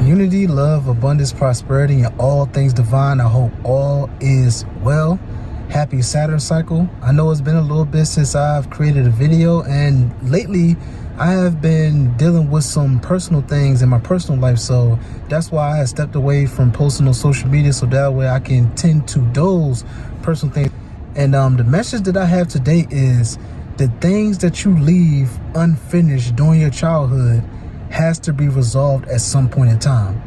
Unity, love, abundance, prosperity, and all things divine. I hope all is well. Happy Saturn cycle. I know it's been a little bit since I've created a video, and lately I have been dealing with some personal things in my personal life, so that's why I have stepped away from posting on social media, so that way I can tend to those personal things. And the message that I have today is the things that you leave unfinished during your childhood has to be resolved at some point in time.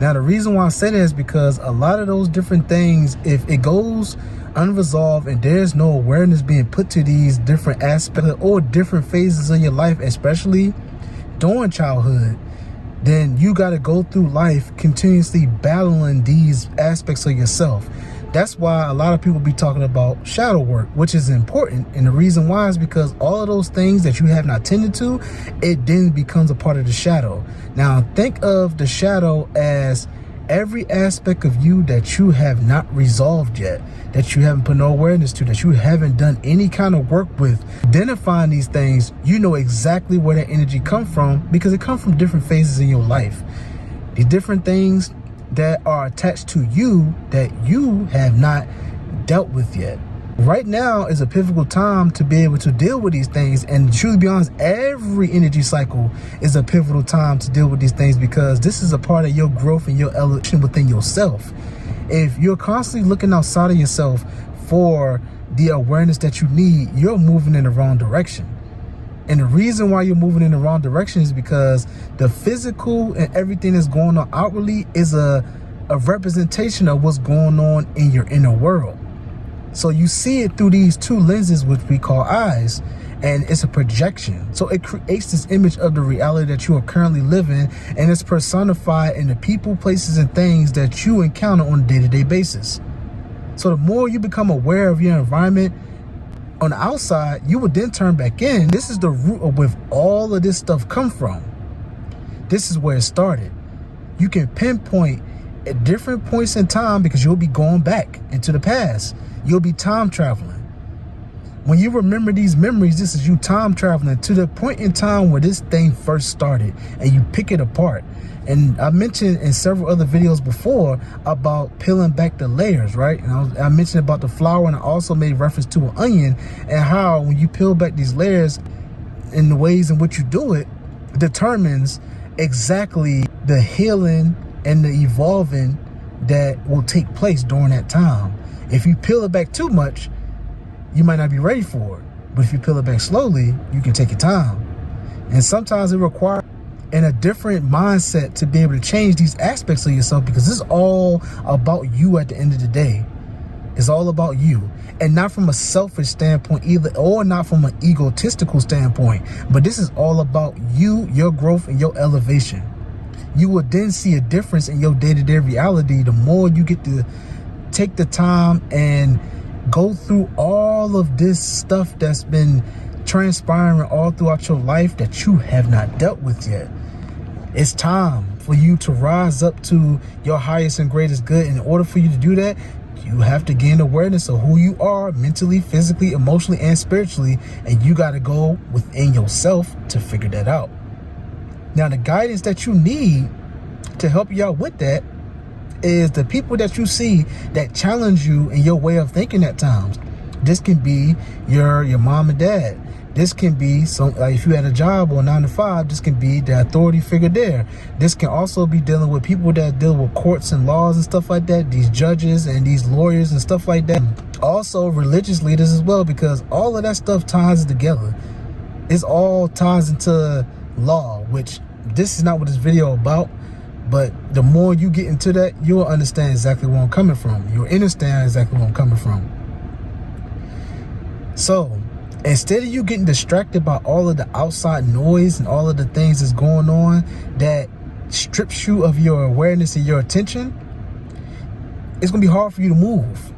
Now, the reason why I say that is because a lot of those different things, if it goes unresolved and there's no awareness being put to these different aspects or different phases of your life, especially during childhood, then you got to go through life continuously battling these aspects of yourself. That's why a lot of people be talking about shadow work, which is important. And the reason why is because all of those things that you have not tended to, it then becomes a part of the shadow. Now, think of the shadow as every aspect of you that you have not resolved yet, that you haven't put no awareness to, that you haven't done any kind of work with. Identifying these things, you know exactly where that energy comes from because it comes from different phases in your life. These different things that are attached to you that you have not dealt with yet. Right now is a pivotal time to be able to deal with these things, and truly be honest, every energy cycle is a pivotal time to deal with these things because this is a part of your growth and your evolution within yourself. If you're constantly looking outside of yourself for the awareness that you need, you're moving in the wrong direction. And the reason why you're moving in the wrong direction is because the physical and everything that's going on outwardly is a representation of what's going on in your inner world. So you see it through these two lenses, which we call eyes, and it's a projection. So it creates this image of the reality that you are currently living, and it's personified in the people, places, and things that you encounter on a day-to-day basis. So the more you become aware of your environment on the outside, you would then turn back in. This is the root of where all of this stuff come from. This is where it started. You can pinpoint at different points in time because you'll be going back into the past. You'll be time traveling. When you remember these memories, this is you time traveling to the point in time where this thing first started, and you pick it apart. And I mentioned in several other videos before about peeling back the layers, right? And I mentioned about the flour, and I also made reference to an onion and how when you peel back these layers in the ways in which you do it determines exactly the healing and the evolving that will take place during that time. If you peel it back too much, you might not be ready for it. But if you peel it back slowly, you can take your time. And sometimes it requires a different mindset to be able to change these aspects of yourself, because this is all about you at the end of the day. It's all about you, and not from a selfish standpoint either, or not from an egotistical standpoint, but this is all about you, your growth, and your elevation. You will then see a difference in your day-to-day reality the more you get to take the time and go through all of this stuff that's been transpiring all throughout your life that you have not dealt with yet. It's time for you to rise up to your highest and greatest good. In order for you to do that, you have to gain awareness of who you are mentally, physically, emotionally, and spiritually, and you got to go within yourself to figure that out. Now, the guidance that you need to help you out with that is the people that you see that challenge you in your way of thinking at times. This can be your mom and dad. This can be like if you had a job or 9 to 5, this can be the authority figure there. This can also be dealing with people that deal with courts and laws and stuff like that, these judges and these lawyers and stuff like that. Also religious leaders as well, because all of that stuff ties together. It's all ties into law, which this is not what this video about. But the more you get into that, you'll understand exactly where I'm coming from. You'll understand exactly where I'm coming from. So instead of you getting distracted by all of the outside noise and all of the things that's going on that strips you of your awareness and your attention, it's going to be hard for you to move.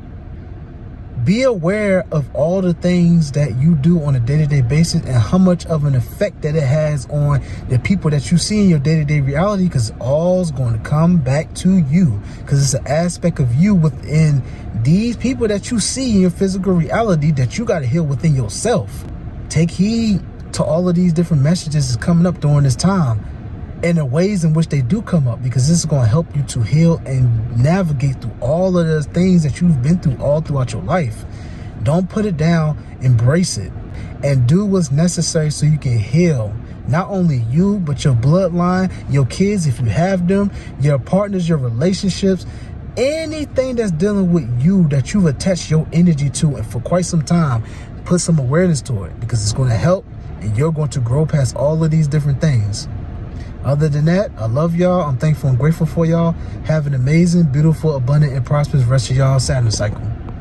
Be aware of all the things that you do on a day-to-day basis and how much of an effect that it has on the people that you see in your day-to-day reality, because all's going to come back to you, because it's an aspect of you within these people that you see in your physical reality that you got to heal within yourself. Take heed to all of these different messages that's coming up during this time. and the ways in which they do come up, because this is going to help you to heal and navigate through all of the things that you've been through all throughout your life. Don't put it down, embrace it, and do what's necessary so you can heal not only you, but your bloodline, your kids if you have them, your partners, your relationships, anything that's dealing with you that you've attached your energy to and for quite some time. Put some awareness to it, because it's going to help and you're going to grow past all of these different things. Other than that, I love y'all. I'm thankful and grateful for y'all. Have an amazing, beautiful, abundant, and prosperous rest of y'all Saturn cycle.